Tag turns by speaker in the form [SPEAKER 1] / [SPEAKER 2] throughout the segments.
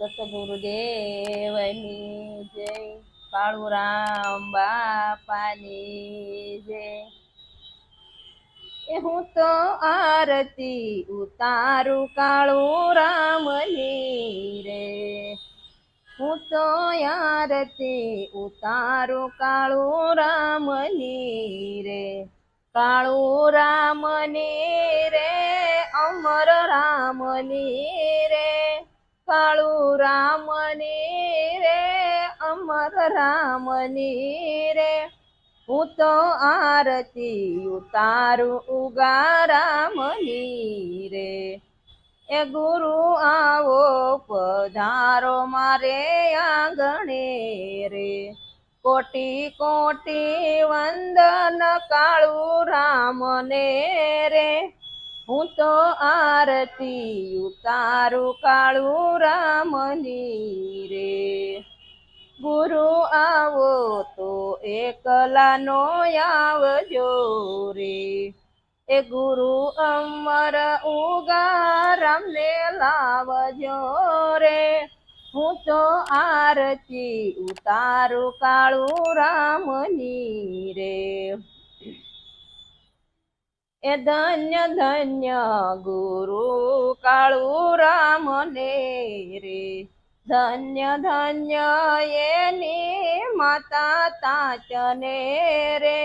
[SPEAKER 1] સતગુરુદેવની જય, કાળુરામ બાપાની જય। હું તો આરતી ઉતારું કાળુરામની રે, હું તો આરતી ઉતારું કાળુરામની રે, કાળુરામની રે અમર રામની રે, કાળુરામની રે અમર રામની રે, હું તો આરતી ઉતારું ઉગારામની રે। એ ગુરુ આવો પધારો મારે આંગણે રે, કોટી કોટી વંદન કાળુરામને રે, હું તો આરતી ઉતારું કાળુરામની રે। ગુરુ આવો તો એકલા નો આવજો રે, એ ગુરુ અમર ઉગારામને લાવજો રે, હું તો આરતી ઉતારું કાળુરામની રે। એ ધન્ય ધન્ય ગુરુ કાળુરામને રે, ધન્ય ધન્ય એની માતા તાચને રે,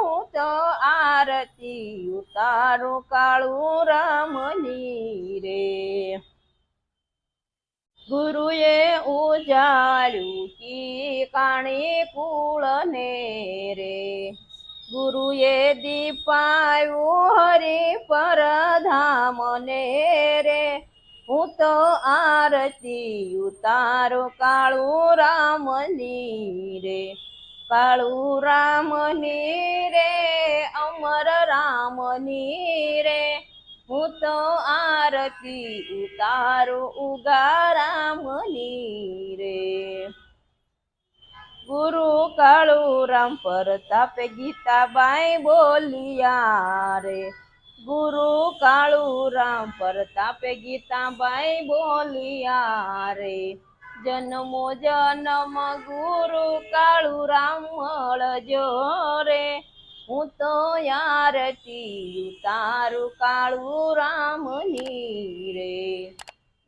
[SPEAKER 1] હું તો આરતી ઉતારું કાળુરામની રે। ગુરુએ ઉજાળ્યું કી કાણી કુળને રે, ગુરુએ દીપાયું હરિ પરધામને રે, હું તો આરતી ઉતારું કાળુરામની રે, કાળુરામની રે અમર રામની રે, હું તો આરતી ઉતારું ઉગારામની રે। ગુરુ કાળુરામ પરતાપે ગીતાબાઈ બોલિયા રે, ગુરુ કાળુરામ પરતાપે ગીતાબાઈ બોલિયા રે, જન્મો જન્મ ગુરુ કાળુરામ મળજો રે, હું તો આરતી ઉતારું કાળુરામની રે।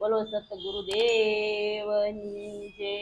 [SPEAKER 1] બોલો સતગુરુદેવની જય।